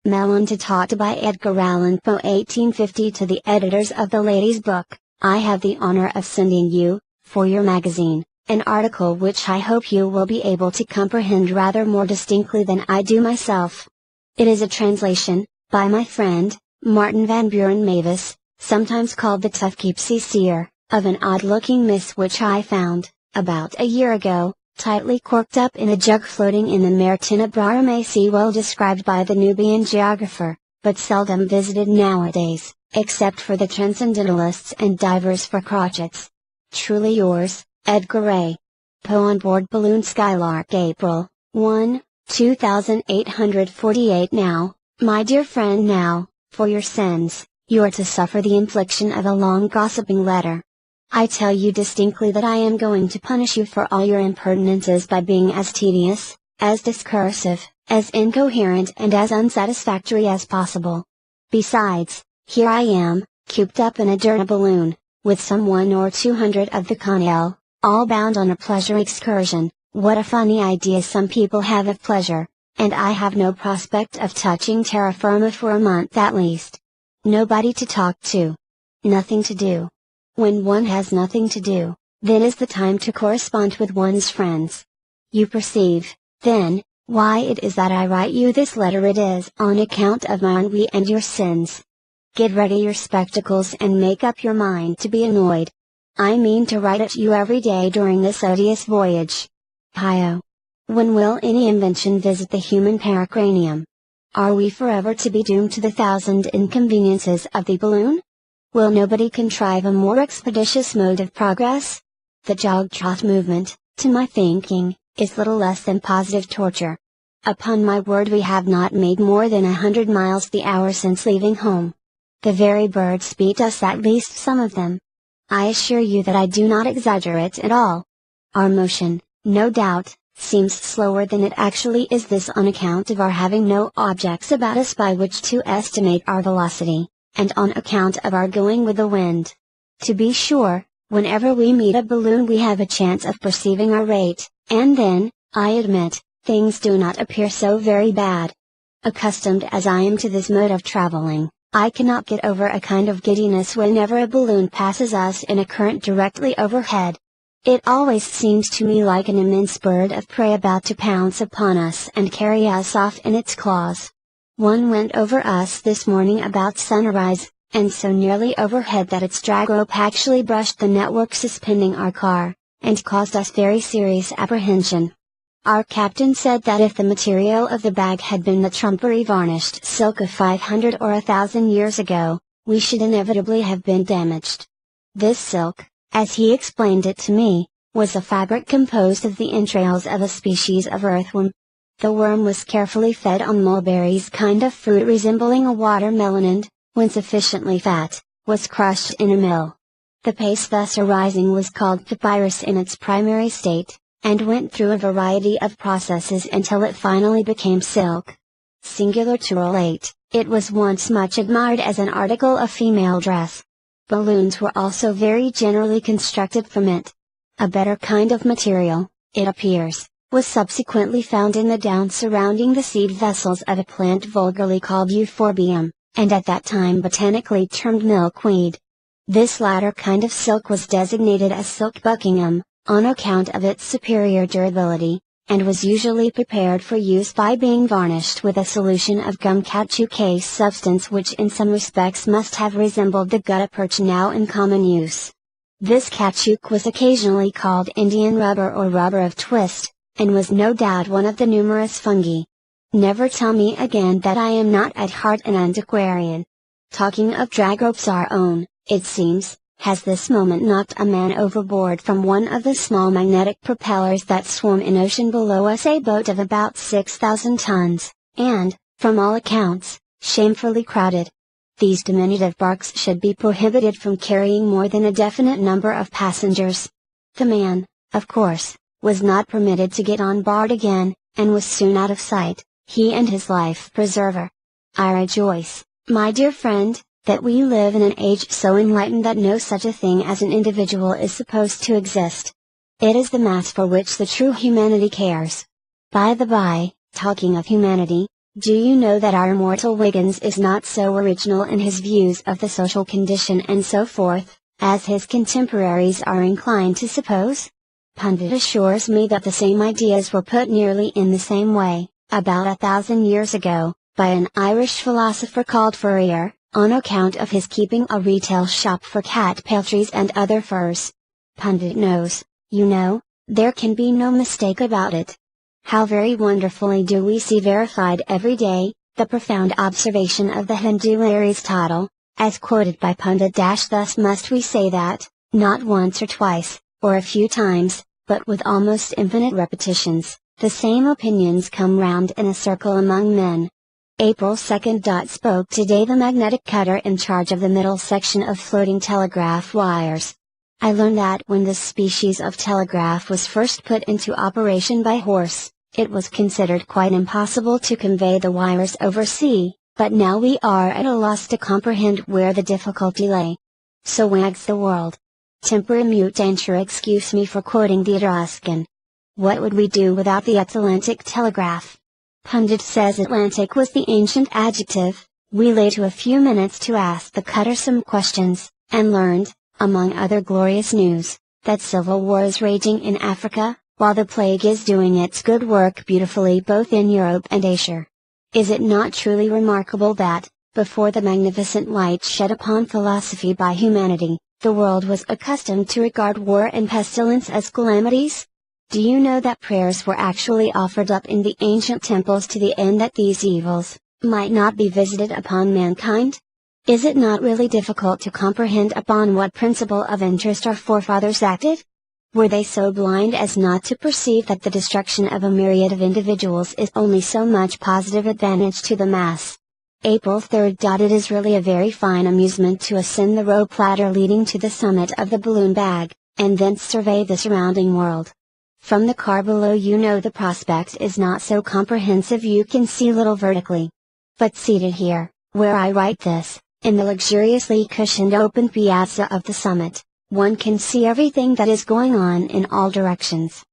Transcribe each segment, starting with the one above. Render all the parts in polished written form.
MELLONTA TAUTA by Edgar Allan Poe 1850. To the editors of the Lady's Book, I have the honor of sending you, for your magazine, an article which I hope you will be able to comprehend rather more distinctly than I do myself. It is a translation, by my friend, Martin Van Buren Mavis, sometimes called the Tough-Keepsie Seer, of an odd-looking miss which I found, about a year ago, tightly corked up in a jug floating in the Mare Tenebrarum Sea, well described by the Nubian geographer, but seldom visited nowadays, except for the transcendentalists and divers for crotchets. Truly yours, Edgar A. Poe. On board balloon Skylark, April 1, 2848. Now, my dear friend, now, for your sins, you are to suffer the infliction of a long gossiping letter. I tell you distinctly that I am going to punish you for all your impertinences by being as tedious, as discursive, as incoherent and as unsatisfactory as possible. Besides, here I am, cooped up in a dirty balloon, with some 100 or 200 of the Connell, all bound on a pleasure excursion. What a funny idea some people have of pleasure, and I have no prospect of touching terra firma for a month at least. Nobody to talk to. Nothing to do. When one has nothing to do, then is the time to correspond with one's friends. You perceive, then, why it is that I write you this letter. It is on account of my ennui and your sins. Get ready your spectacles and make up your mind to be annoyed. I mean to write at you every day during this odious voyage. Hi-oh! When will any invention visit the human pericranium? Are we forever to be doomed to the thousand inconveniences of the balloon? Will nobody contrive a more expeditious mode of progress? The jog-trot movement, to my thinking, is little less than positive torture. Upon my word, we have not made more than 100 miles the hour since leaving home. The very birds beat us, at least some of them. I assure you that I do not exaggerate at all. Our motion, no doubt, seems slower than it actually is, this on account of our having no objects about us by which to estimate our velocity, and on account of our going with the wind. To be sure, whenever we meet a balloon we have a chance of perceiving our rate, and then, I admit, things do not appear so very bad. Accustomed as I am to this mode of traveling, I cannot get over a kind of giddiness whenever a balloon passes us in a current directly overhead. It always seems to me like an immense bird of prey about to pounce upon us and carry us off in its claws. One went over us this morning about sunrise, and so nearly overhead that its drag rope actually brushed the network suspending our car, and caused us very serious apprehension. Our captain said that if the material of the bag had been the trumpery varnished silk of 500 or 1,000 years ago, we should inevitably have been damaged. This silk, as he explained it to me, was a fabric composed of the entrails of a species of earthworm. The worm was carefully fed on mulberries, kind of fruit resembling a watermelon, and, when sufficiently fat, was crushed in a mill. The paste thus arising was called papyrus in its primary state, and went through a variety of processes until it finally became silk. Singular to relate, it was once much admired as an article of female dress. Balloons were also very generally constructed from it. A better kind of material, it appears, was subsequently found in the down surrounding the seed vessels of a plant vulgarly called euphorbium, and at that time botanically termed milkweed. This latter kind of silk was designated as silk Buckingham, on account of its superior durability, and was usually prepared for use by being varnished with a solution of gum caoutchouc, a substance which in some respects must have resembled the gutta percha now in common use. This caoutchouc was occasionally called Indian rubber or rubber of twist, and was no doubt one of the numerous fungi. Never tell me again that I am not at heart an antiquarian. Talking of drag ropes, our own, it seems, has this moment knocked a man overboard from one of the small magnetic propellers that swarm in ocean below us, a boat of about 6,000 tons, and, from all accounts, shamefully crowded. These diminutive barks should be prohibited from carrying more than a definite number of passengers. The man, of course, was not permitted to get on board again, and was soon out of sight, he and his life preserver. I rejoice, my dear friend, that we live in an age so enlightened that no such a thing as an individual is supposed to exist. It is the mass for which the true humanity cares. By the by, talking of humanity, Do you know that our immortal Wiggins is not so original in his views of the social condition and so forth, as his contemporaries are inclined to suppose? Pundit assures me that the same ideas were put nearly in the same way, about 1,000 years ago, by an Irish philosopher called Fourier, on account of his keeping a retail shop for cat peltries and other furs. Pundit knows, you know, there can be no mistake about it. How very wonderfully do we see verified every day, the profound observation of the Hindu Aristotle, as quoted by Pundit. Thus must we say that, not once or twice, or a few times, but with almost infinite repetitions, the same opinions come round in a circle among men. April 2. Spoke today the magnetic cutter in charge of the middle section of floating telegraph wires. I learned that when this species of telegraph was first put into operation by Horse, it was considered quite impossible to convey the wires over sea, but now we are at a loss to comprehend where the difficulty lay. So wags the world. Tempora mutantur. Excuse me for quoting the Etruscan. What would we do without the Atlantic telegraph? Pundit says Atlantic was the ancient adjective. We lay to a few minutes to ask the cutter some questions, and learned, among other glorious news, that civil war is raging in Africa, while the plague is doing its good work beautifully both in Europe and Asia. Is it not truly remarkable that, before the magnificent light shed upon philosophy by humanity, the world was accustomed to regard war and pestilence as calamities? Do you know that prayers were actually offered up in the ancient temples to the end that these evils might not be visited upon mankind? Is it not really difficult to comprehend upon what principle of interest our forefathers acted? Were they so blind as not to perceive that the destruction of a myriad of individuals is only so much positive advantage to the mass? April 3. It is really a very fine amusement to ascend the rope ladder leading to the summit of the balloon bag, and thence survey the surrounding world. From the car below you know the prospect is not so comprehensive, you can see little vertically. But seated here, where I write this, in the luxuriously cushioned open piazza of the summit, one can see everything that is going on in all directions.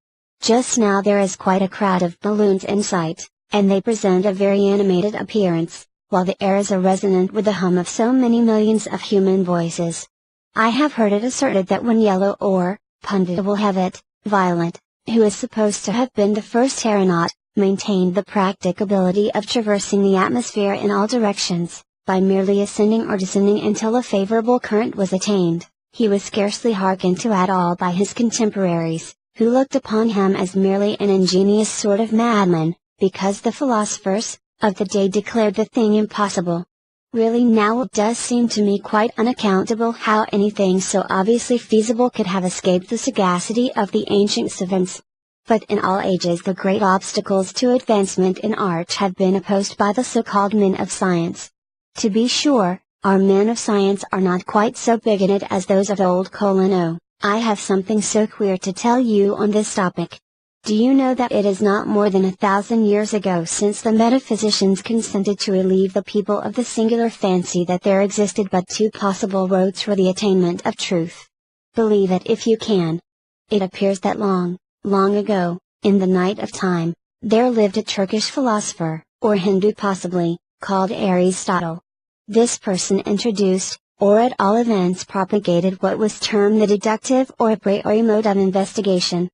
Just now there is quite a crowd of balloons in sight, and they present a very animated appearance, while the air is resonant with the hum of so many millions of human voices. I have heard it asserted that when Yellow or, Pundit will have it, Violet, who is supposed to have been the first aeronaut, maintained the practicability of traversing the atmosphere in all directions, by merely ascending or descending until a favorable current was attained, he was scarcely hearkened to at all by his contemporaries, who looked upon him as merely an ingenious sort of madman, because the philosophers of the day declared the thing impossible. Really now it does seem to me quite unaccountable how anything so obviously feasible could have escaped the sagacity of the ancient savants. But in all ages the great obstacles to advancement in art have been opposed by the so-called men of science. To be sure, our men of science are not quite so bigoted as those of old Colin. I have something so queer to tell you on this topic. Do you know that it is not more than 1,000 years ago since the metaphysicians consented to relieve the people of the singular fancy that there existed but two possible roads for the attainment of truth? Believe it if you can. It appears that long, long ago, in the night of time, there lived a Turkish philosopher, or Hindu possibly, called Aristotle. This person introduced, or at all events propagated what was termed the deductive or a priori mode of investigation.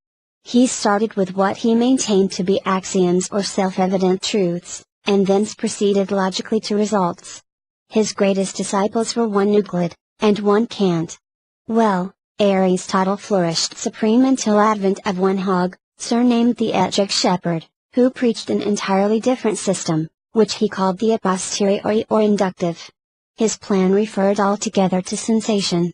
He started with what he maintained to be axioms or self-evident truths, and thence proceeded logically to results. His greatest disciples were one Euclid, and one Kant. Well, Aristotle flourished supreme until advent of one Hogg, surnamed the Ethic Shepherd, who preached an entirely different system, which he called the a posteriori or inductive. His plan referred altogether to sensation.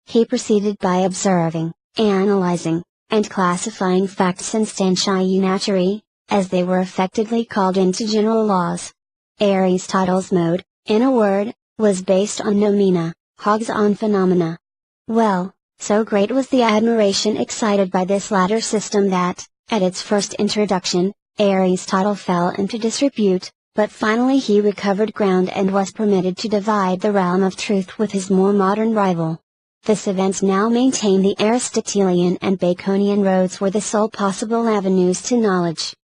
He proceeded by observing, analyzing, and classifying facts instantiae naturae, as they were affectedly called, into general laws. Aristotle's mode, in a word, was based on noumena, Hogg's on phenomena. Well, so great was the admiration excited by this latter system that, at its first introduction, Aristotle fell into disrepute, but finally he recovered ground and was permitted to divide the realm of truth with his more modern rival. The savants now maintain the Aristotelian and Baconian roads were the sole possible avenues to knowledge.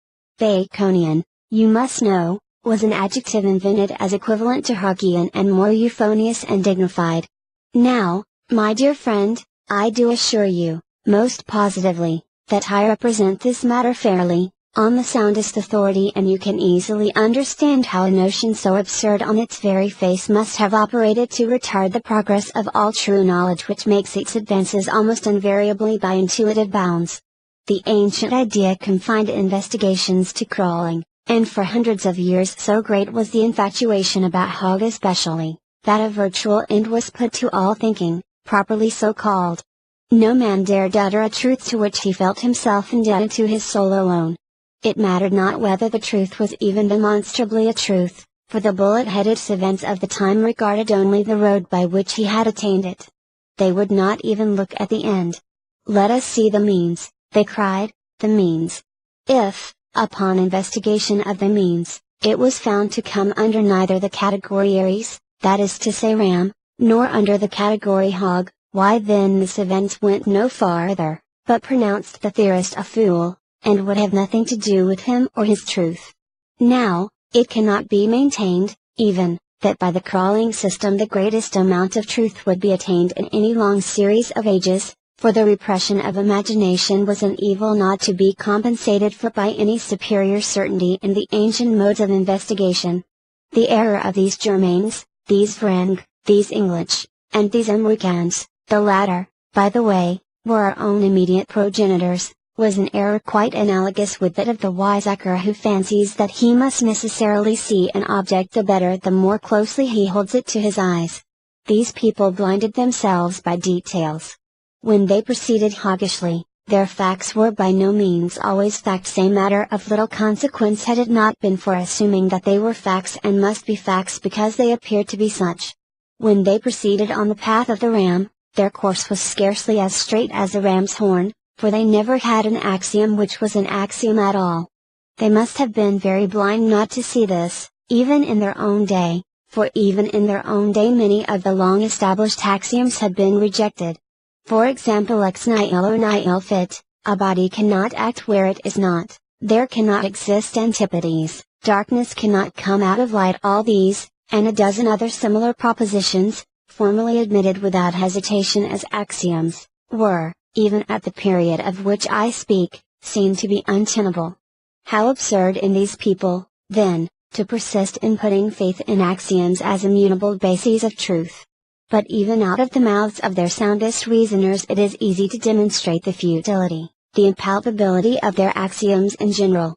Baconian, you must know, was an adjective invented as equivalent to Huggian and more euphonious and dignified. Now, my dear friend, I do assure you, most positively, that I represent this matter fairly, on the soundest authority, and you can easily understand how a notion so absurd on its very face must have operated to retard the progress of all true knowledge, which makes its advances almost invariably by intuitive bounds. The ancient idea confined investigations to crawling, and for hundreds of years so great was the infatuation about hog especially, that a virtual end was put to all thinking, properly so called. No man dared utter a truth to which he felt himself indebted to his soul alone. It mattered not whether the truth was even demonstrably a truth, for the bullet-headed savants of the time regarded only the road by which he had attained it. They would not even look at the end. Let us see the means, they cried, the means. If, upon investigation of the means, it was found to come under neither the category Aries, that is to say ram, nor under the category hog, why then the savants went no farther, but pronounced the theorist a fool, and would have nothing to do with him or his truth. Now, it cannot be maintained, even, that by the crawling system the greatest amount of truth would be attained in any long series of ages, for the repression of imagination was an evil not to be compensated for by any superior certainty in the ancient modes of investigation. The error of these Germains, these Vreng, these English, and these Americans, the latter, by the way, were our own immediate progenitors, was an error quite analogous with that of the wiseacre who fancies that he must necessarily see an object the better the more closely he holds it to his eyes. These people blinded themselves by details. When they proceeded hoggishly, their facts were by no means always facts, a matter of little consequence had it not been for assuming that they were facts and must be facts because they appeared to be such. When they proceeded on the path of the ram, their course was scarcely as straight as a ram's horn, for they never had an axiom which was an axiom at all. They must have been very blind not to see this, even in their own day, for even in their own day many of the long-established axioms had been rejected. For example, ex nihilo nihil fit, a body cannot act where it is not, there cannot exist antipodes, darkness cannot come out of light, all these, and a dozen other similar propositions, formerly admitted without hesitation as axioms, were, even at the period of which I speak, seen to be untenable. How absurd in these people, then, to persist in putting faith in axioms as immutable bases of truth. But even out of the mouths of their soundest reasoners it is easy to demonstrate the futility, the impalpability of their axioms in general.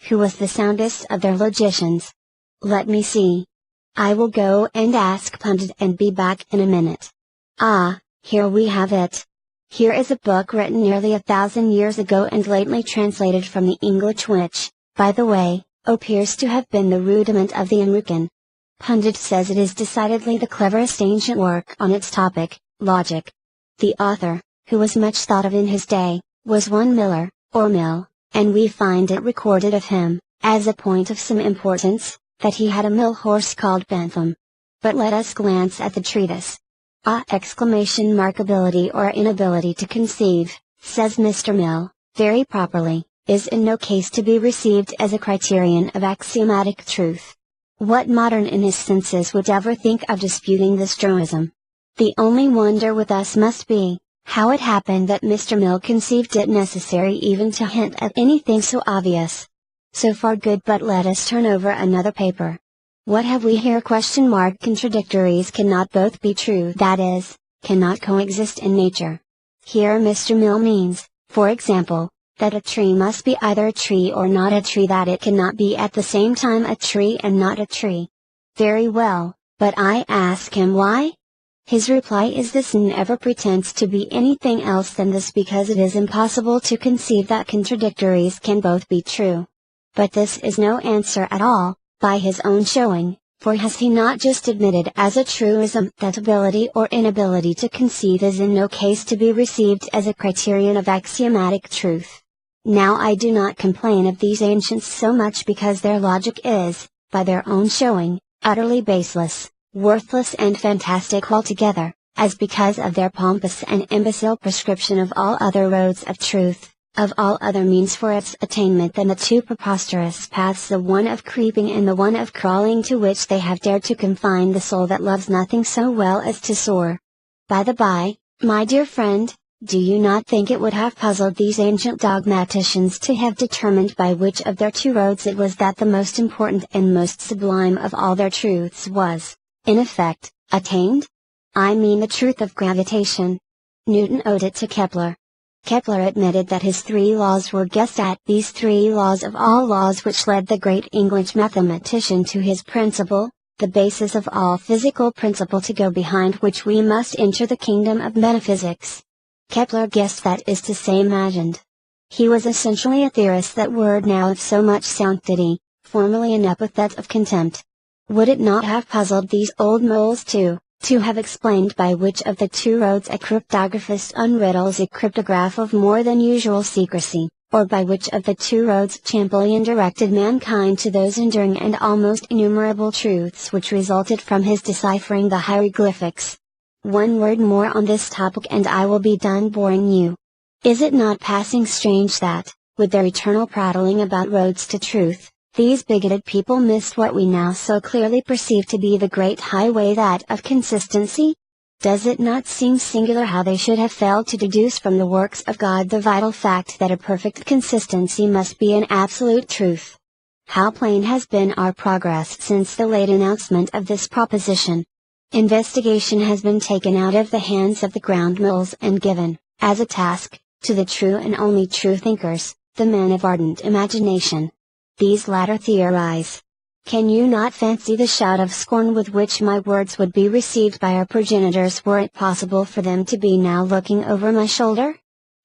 Who was the soundest of their logicians? Let me see. I will go and ask Pundit and be back in a minute. Ah, here we have it. Here is a book written nearly 1,000 years ago and lately translated from the English, which, by the way, appears to have been the rudiment of the American. Pundit says it is decidedly the cleverest ancient work on its topic, logic. The author, who was much thought of in his day, was one Miller, or Mill, and we find it recorded of him, as a point of some importance, that he had a mill horse called Bentham. But let us glance at the treatise. Ability or inability to conceive, says Mr. Mill, very properly, is in no case to be received as a criterion of axiomatic truth. What modern in his senses would ever think of disputing this truism? The only wonder with us must be, how it happened that Mr. Mill conceived it necessary even to hint at anything so obvious. So far good, but let us turn over another paper. What have we here? Contradictories cannot both be true, that is, cannot coexist in nature. Here Mr. Mill means, for example, that a tree must be either a tree or not a tree, that it cannot be at the same time a tree and not a tree. Very well, but I ask him why? His reply is this: never pretends to be anything else than this, because it is impossible to conceive that contradictories can both be true. But this is no answer at all, by his own showing, for has he not just admitted as a truism that ability or inability to conceive is in no case to be received as a criterion of axiomatic truth? Now I do not complain of these ancients so much because their logic is, by their own showing, utterly baseless, worthless and fantastic altogether, as because of their pompous and imbecile prescription of all other roads of truth, of all other means for its attainment than the two preposterous paths, the one of creeping and the one of crawling, to which they have dared to confine the soul that loves nothing so well as to soar. By the by, my dear friend, do you not think it would have puzzled these ancient dogmaticians to have determined by which of their two roads it was that the most important and most sublime of all their truths was, in effect, attained? I mean the truth of gravitation. Newton owed it to Kepler. Kepler admitted that his three laws were guessed at, these three laws of all laws which led the great English mathematician to his principle, the basis of all physical principle, to go behind which we must enter the kingdom of metaphysics. Kepler guessed, that is to say imagined. He was essentially a theorist, that word now of so much sanctity, formerly an epithet of contempt. Would it not have puzzled these old moles too, to have explained by which of the two roads a cryptographist unriddles a cryptograph of more than usual secrecy, or by which of the two roads Champollion directed mankind to those enduring and almost innumerable truths which resulted from his deciphering the hieroglyphics? One word more on this topic and I will be done boring you. Is it not passing strange that, with their eternal prattling about roads to truth, these bigoted people missed what we now so clearly perceive to be the great highway, that of consistency? Does it not seem singular how they should have failed to deduce from the works of God the vital fact that a perfect consistency must be an absolute truth? How plain has been our progress since the late announcement of this proposition! Investigation has been taken out of the hands of the ground moles and given, as a task, to the true and only true thinkers, the men of ardent imagination. These latter theorize. Can you not fancy the shout of scorn with which my words would be received by our progenitors were it possible for them to be now looking over my shoulder?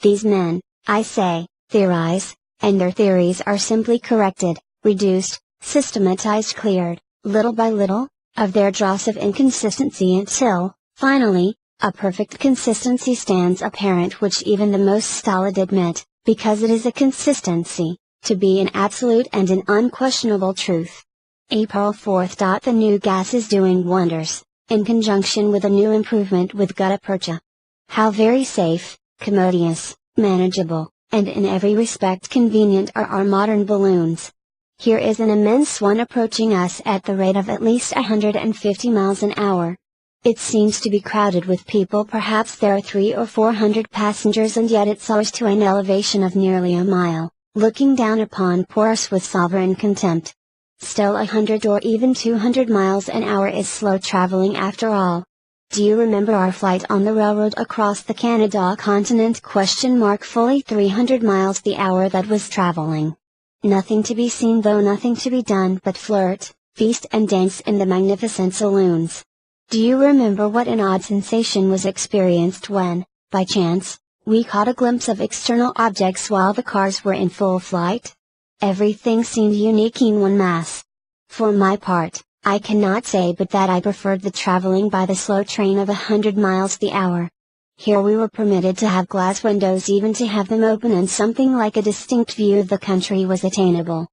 These men, I say, theorize, and their theories are simply corrected, reduced, systematized, cleared, little by little, of their dross of inconsistency until, finally, a perfect consistency stands apparent, which even the most stolid admit, because it is a consistency, to be an absolute and an unquestionable truth. April 4th. The new gas is doing wonders, in conjunction with a new improvement with gutta percha. How very safe, commodious, manageable, and in every respect convenient are our modern balloons. Here is an immense one approaching us at the rate of at least 150 miles an hour. It seems to be crowded with people, perhaps there are 300 or 400 passengers, and yet it soars to an elevation of nearly a mile, looking down upon poor us with sovereign contempt. Still 100 or even 200 miles an hour is slow traveling after all. Do you remember our flight on the railroad across the Canada continent? Fully 300 miles the hour that was traveling. Nothing to be seen, though nothing to be done but flirt, feast and dance in the magnificent saloons. Do you remember what an odd sensation was experienced when, by chance, we caught a glimpse of external objects while the cars were in full flight? Everything seemed unique in one mass. For my part, I cannot say but that I preferred the traveling by the slow train of 100 miles the hour. Here we were permitted to have glass windows, even to have them open, and something like a distinct view of the country was attainable.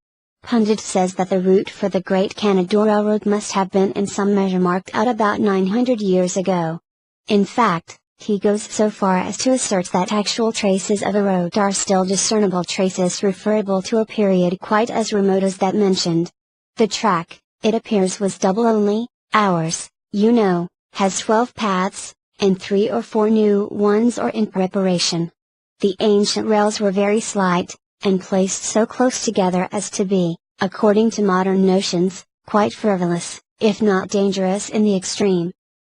Pundit says that the route for the Great Canada Railroad must have been in some measure marked out about 900 years ago. In fact, he goes so far as to assert that actual traces of a road are still discernible, traces referable to a period quite as remote as that mentioned. The track, it appears, was double only. Ours, you know, has 12 paths, and 3 or 4 new ones are in preparation. The ancient rails were very slight, and placed so close together as to be, according to modern notions, quite frivolous, if not dangerous in the extreme.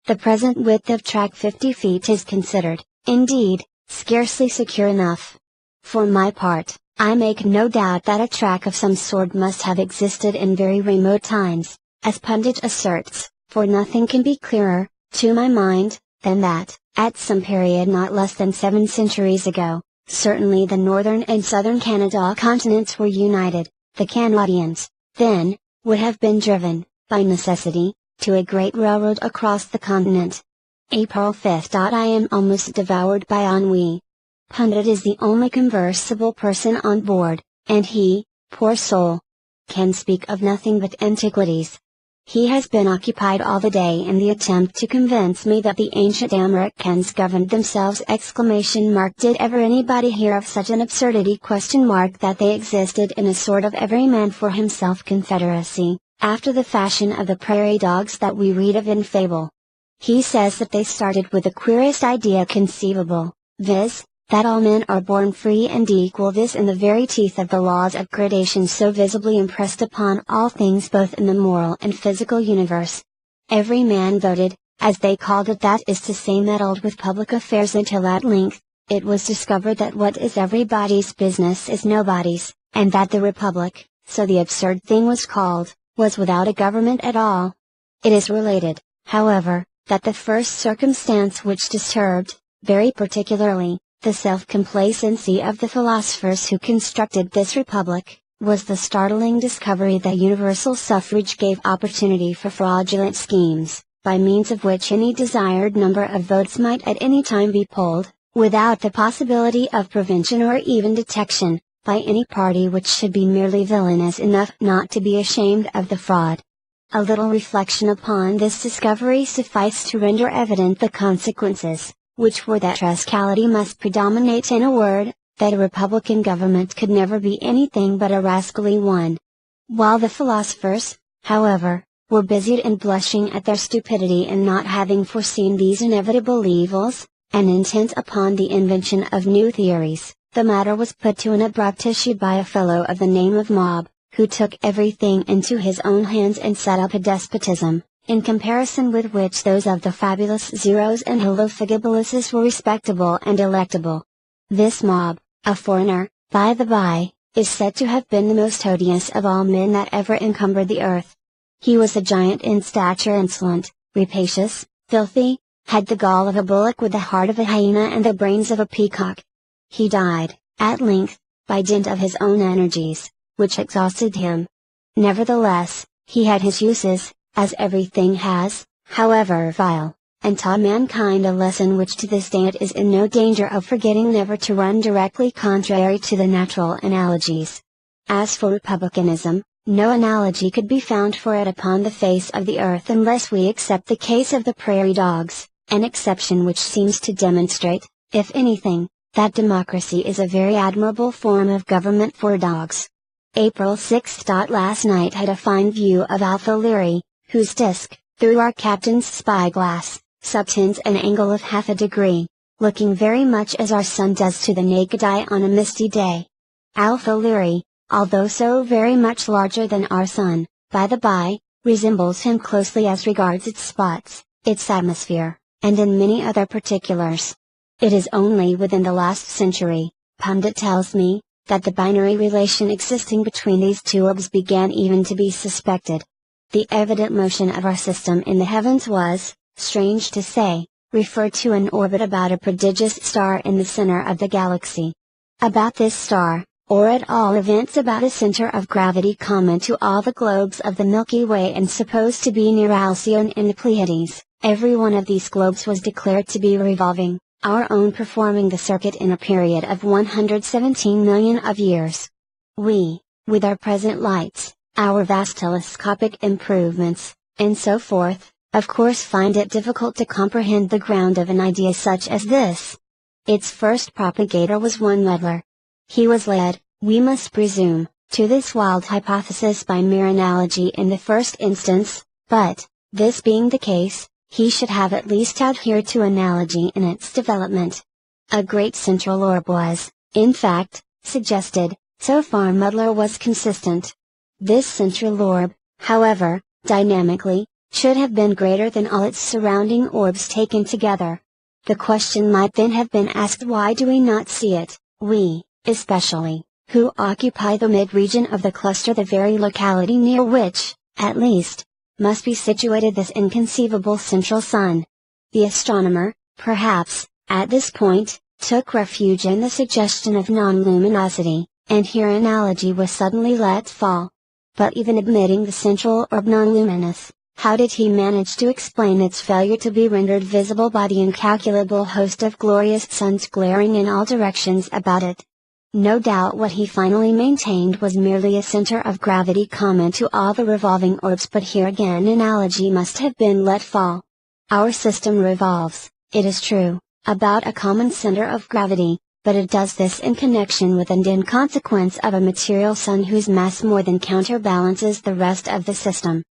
The present width of track 50 feet is considered, indeed, scarcely secure enough. For my part, I make no doubt that a track of some sort must have existed in very remote times, as Pundit asserts, for nothing can be clearer, to my mind, than that, at some period not less than 7 centuries ago, certainly the northern and southern Canada continents were united. The Canadians, then, would have been driven, by necessity, to a great railroad across the continent. April 5th. I am almost devoured by ennui. Pundit is the only conversable person on board, and he, poor soul, can speak of nothing but antiquities. He has been occupied all the day in the attempt to convince me that the ancient Americans governed themselves! Did ever anybody hear of such an absurdity? That they existed in a sort of every man for himself confederacy, after the fashion of the prairie dogs that we read of in fable. He says that they started with the queerest idea conceivable, viz., that all men are born free and equal, this in the very teeth of the laws of gradation so visibly impressed upon all things both in the moral and physical universe. Every man voted, as they called it, that is to say meddled with public affairs, until at length, it was discovered that what is everybody's business is nobody's, and that the Republic, so the absurd thing was called, was without a government at all. It is related, however, that the first circumstance which disturbed, very particularly, the self-complacency of the philosophers who constructed this republic, was the startling discovery that universal suffrage gave opportunity for fraudulent schemes, by means of which any desired number of votes might at any time be polled, without the possibility of prevention or even detection, by any party which should be merely villainous enough not to be ashamed of the fraud. A little reflection upon this discovery sufficed to render evident the consequences, which were that rascality must predominate, in a word, that a republican government could never be anything but a rascally one. While the philosophers, however, were busied in blushing at their stupidity in not having foreseen these inevitable evils, and intent upon the invention of new theories, the matter was put to an abrupt issue by a fellow of the name of Mob, who took everything into his own hands and set up a despotism, in comparison with which those of the fabulous Zeros and Heliophagibuluses were respectable and electable. This Mob, a foreigner, by the by, is said to have been the most odious of all men that ever encumbered the earth. He was a giant in stature, insolent, rapacious, filthy, had the gall of a bullock with the heart of a hyena and the brains of a peacock. He died, at length, by dint of his own energies, which exhausted him. Nevertheless, he had his uses, as everything has, however vile, and taught mankind a lesson which to this day it is in no danger of forgetting: never to run directly contrary to the natural analogies. As for republicanism, no analogy could be found for it upon the face of the earth unless we accept the case of the prairie dogs, an exception which seems to demonstrate, if anything, that democracy is a very admirable form of government for dogs. April 6. Last night had a fine view of Alpha Lyrae, whose disk, through our captain's spyglass, subtends an angle of half a degree, looking very much as our sun does to the naked eye on a misty day. Alpha Lyrae, although so very much larger than our sun, by the by, resembles him closely as regards its spots, its atmosphere, and in many other particulars. It is only within the last century, Pundit tells me, that the binary relation existing between these two orbs began even to be suspected. The evident motion of our system in the heavens was, strange to say, referred to an orbit about a prodigious star in the center of the galaxy. About this star, or at all events about a center of gravity common to all the globes of the Milky Way and supposed to be near Alcyone in the Pleiades, every one of these globes was declared to be revolving, our own performing the circuit in a period of 117 million of years. We, with our present lights, our vast telescopic improvements, and so forth, of course find it difficult to comprehend the ground of an idea such as this. Its first propagator was one meddler. He was led, we must presume, to this wild hypothesis by mere analogy in the first instance, but, this being the case, he should have at least adhered to analogy in its development. A great central orb was, in fact, suggested, so far Muddler was consistent. This central orb, however, dynamically, should have been greater than all its surrounding orbs taken together. The question might then have been asked, why do we not see it, we, especially, who occupy the mid-region of the cluster, the very locality near which, at least, must be situated this inconceivable central sun? The astronomer, perhaps, at this point, took refuge in the suggestion of non-luminosity, and here analogy was suddenly let fall. But even admitting the central orb non-luminous, how did he manage to explain its failure to be rendered visible by the incalculable host of glorious suns glaring in all directions about it? No doubt what he finally maintained was merely a center of gravity common to all the revolving orbs, but here again analogy must have been let fall. Our system revolves, it is true, about a common center of gravity, but it does this in connection with and in consequence of a material sun whose mass more than counterbalances the rest of the system.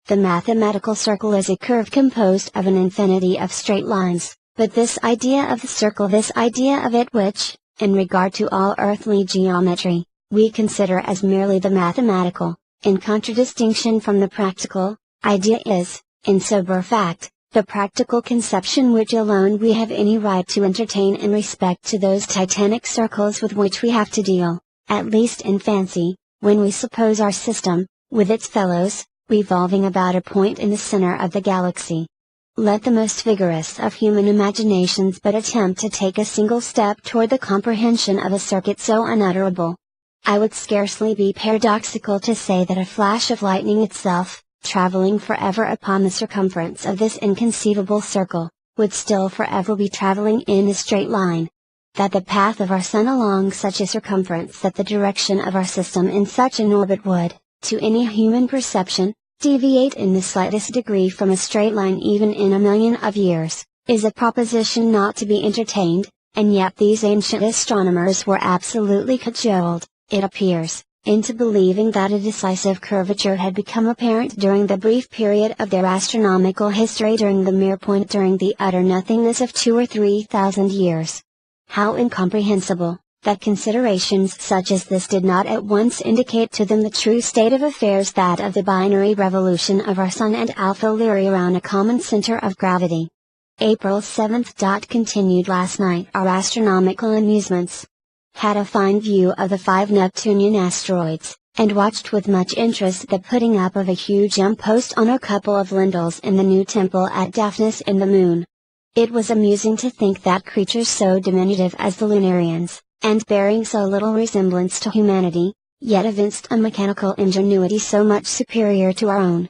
The mathematical circle is a curve composed of an infinity of straight lines, but this idea of the circle, this idea of it which, in regard to all earthly geometry, we consider as merely the mathematical, in contradistinction from the practical, idea is, in sober fact, the practical conception which alone we have any right to entertain in respect to those titanic circles with which we have to deal, at least in fancy, when we suppose our system, with its fellows, revolving about a point in the center of the galaxy. Let the most vigorous of human imaginations but attempt to take a single step toward the comprehension of a circuit so unutterable. I would scarcely be paradoxical to say that a flash of lightning itself, traveling forever upon the circumference of this inconceivable circle, would still forever be traveling in a straight line. That the path of our sun along such a circumference, that the direction of our system in such an orbit would, to any human perception, deviate in the slightest degree from a straight line even in a million of years, is a proposition not to be entertained, and yet these ancient astronomers were absolutely cajoled, it appears, into believing that a decisive curvature had become apparent during the brief period of their astronomical history, during the mere point, during the utter nothingness of 2 or 3,000 years. How incomprehensible, that considerations such as this did not at once indicate to them the true state of affairs, that of the binary revolution of our Sun and Alpha Lyrae around a common center of gravity. April 7th. Continued last night our astronomical amusements. Had a fine view of the 5 Neptunian asteroids, and watched with much interest the putting up of a huge post on a couple of lintels in the new temple at Daphnis in the Moon. It was amusing to think that creatures so diminutive as the Lunarians, and bearing so little resemblance to humanity, yet evinced a mechanical ingenuity so much superior to our own.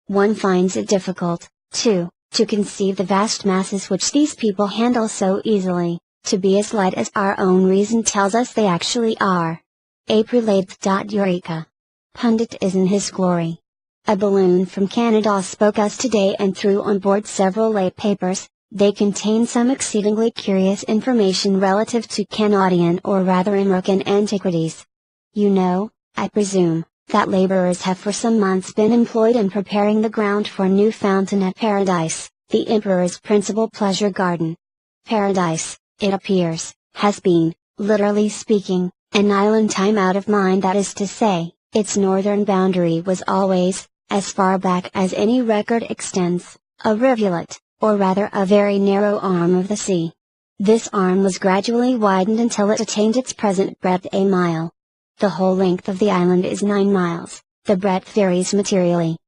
One finds it difficult, too, to conceive the vast masses which these people handle so easily, to be as light as our own reason tells us they actually are. April 8th. Eureka! Pundit is in his glory. A balloon from Canada spoke us today and threw on board several late papers. They contain some exceedingly curious information relative to Canadian, or rather American, antiquities. You know, I presume, that laborers have for some months been employed in preparing the ground for a new fountain at Paradise, the Emperor's principal pleasure garden. Paradise, it appears, has been, literally speaking, an island time out of mind, that is to say, its northern boundary was always, as far back as any record extends, a rivulet, or rather a very narrow arm of the sea. This arm was gradually widened until it attained its present breadth, a mile. The whole length of the island is 9 miles, the breadth varies materially.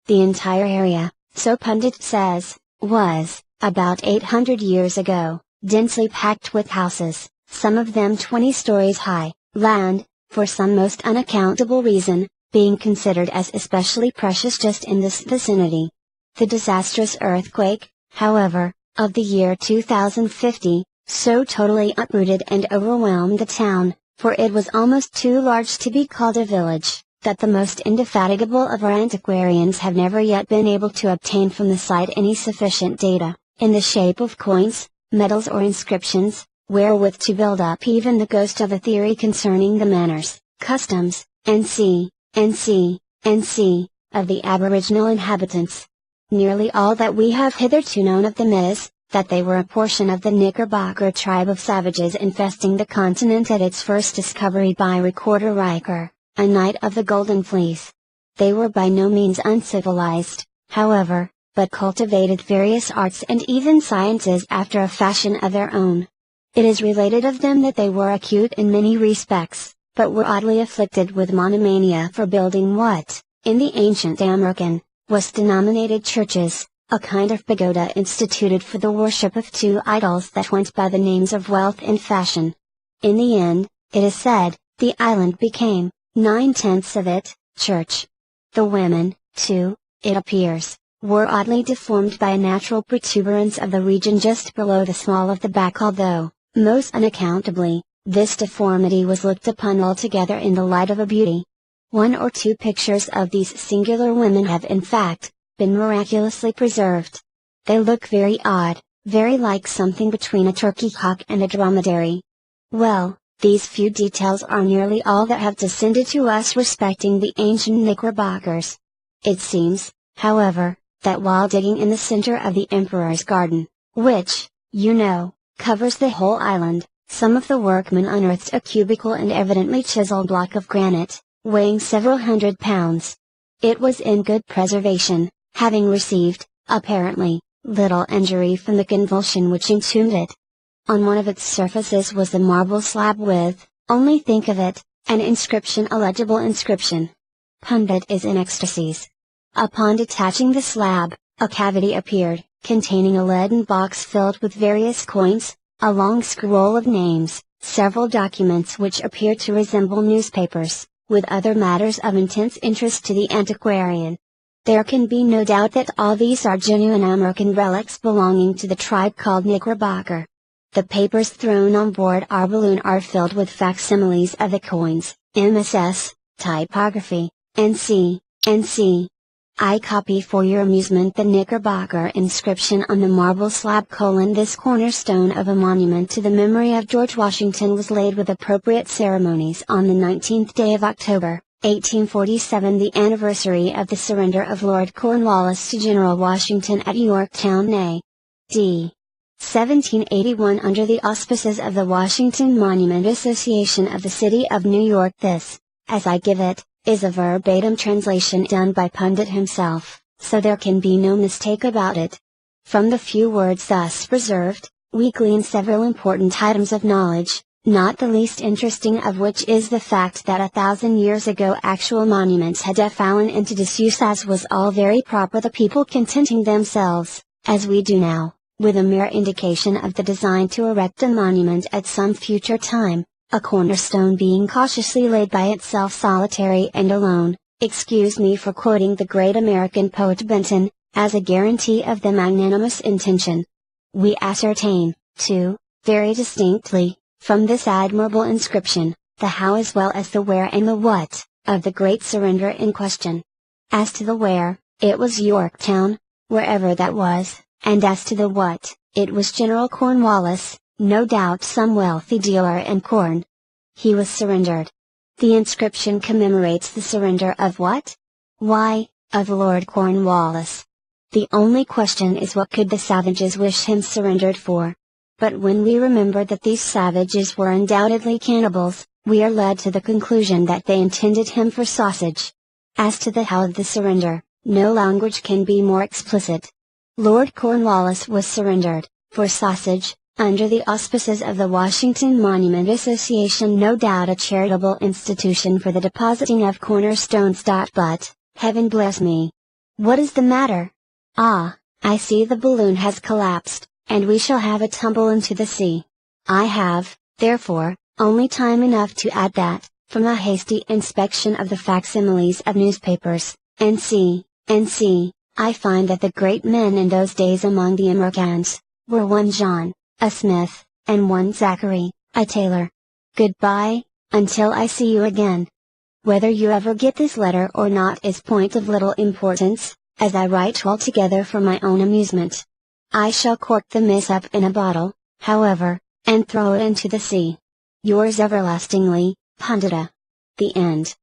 The entire area, so pundit says, was, about 800 years ago, densely packed with houses, some of them 20 stories high, land, for some most unaccountable reason, being considered as especially precious just in this vicinity. The disastrous earthquake, however, of the year 2050, so totally uprooted and overwhelmed the town, for it was almost too large to be called a village, that the most indefatigable of our antiquarians have never yet been able to obtain from the site any sufficient data, in the shape of coins, medals or inscriptions, wherewith to build up even the ghost of a theory concerning the manners, customs, and sea, of the aboriginal inhabitants. Nearly all that we have hitherto known of them is, that they were a portion of the Knickerbocker tribe of savages infesting the continent at its first discovery by Recorder Riker, a knight of the Golden Fleece. They were by no means uncivilized, however, but cultivated various arts and even sciences after a fashion of their own. It is related of them that they were acute in many respects, but were oddly afflicted with monomania for building what, in the ancient American, was denominated churches, a kind of pagoda instituted for the worship of 2 idols that went by the names of Wealth and Fashion. In the end, it is said, the island became, 9/10 of it, church. The women, too, it appears, were oddly deformed by a natural protuberance of the region just below the small of the back, although, most unaccountably, This deformity was looked upon altogether in the light of a beauty. One or two pictures of these singular women have in fact, been miraculously preserved. They look very odd, very like something between a turkey cock and a dromedary. Well, these few details are nearly all that have descended to us respecting the ancient Knickerbockers. It seems, however, that while digging in the center of the Emperor's Garden, which, you know, covers the whole island, some of the workmen unearthed a cubical and evidently chiseled block of granite, weighing several hundred pounds. It was in good preservation, having received, apparently, little injury from the convulsion which entombed it. On one of its surfaces was the marble slab with, only think of it, an inscription, a legible inscription. Pundit is in ecstasies. Upon detaching the slab, a cavity appeared, containing a leaden box filled with various coins, a long scroll of names, several documents which appeared to resemble newspapers, with other matters of intense interest to the antiquarian. There can be no doubt that all these are genuine American relics belonging to the tribe called Knickerbocker. The papers thrown on board our balloon are filled with facsimiles of the coins, MSS, typography, NC. I copy for your amusement the Knickerbocker inscription on the marble slab. This cornerstone of a monument to the memory of George Washington was laid with appropriate ceremonies on the 19th day of October, 1847, the anniversary of the surrender of Lord Cornwallis to General Washington at Yorktown, A.D. 1781, under the auspices of the Washington Monument Association of the City of New York. This, as I give it, is a verbatim translation done by Pundit himself, so there can be no mistake about it. From the few words thus preserved, we glean several important items of knowledge, not the least interesting of which is the fact that 1,000 years ago actual monuments had fallen into disuse, as was all very proper, the people contenting themselves, as we do now, with a mere indication of the design to erect a monument at some future time, a cornerstone being cautiously laid by itself solitary and alone. Excuse me for quoting the great American poet Benton, as a guarantee of the magnanimous intention. We ascertain, too, very distinctly, from this admirable inscription, the how as well as the where and the what, of the great surrender in question. As to the where, it was Yorktown, wherever that was, and as to the what, it was General Cornwallis, no doubt some wealthy dealer in corn. He was surrendered. The inscription commemorates the surrender of what? Why, of Lord Cornwallis. The only question is, what could the savages wish him surrendered for? But when we remember that these savages were undoubtedly cannibals, we are led to the conclusion that they intended him for sausage. As to the how of the surrender, no language can be more explicit. Lord Cornwallis was surrendered, for sausage, under the auspices of the Washington Monument Association, no doubt a charitable institution for the depositing of cornerstones. But, heaven bless me! What is the matter? Ah, I see the balloon has collapsed, and we shall have a tumble into the sea. I have, therefore, only time enough to add that, from a hasty inspection of the facsimiles of newspapers, NC, I find that the great men in those days among the Americans, were one John, a smith, and one Zachary, a tailor. Goodbye, until I see you again. Whether you ever get this letter or not is point of little importance, as I write altogether for my own amusement. I shall cork the miss up in a bottle, however, and throw it into the sea. Yours everlastingly, Pundita. The End.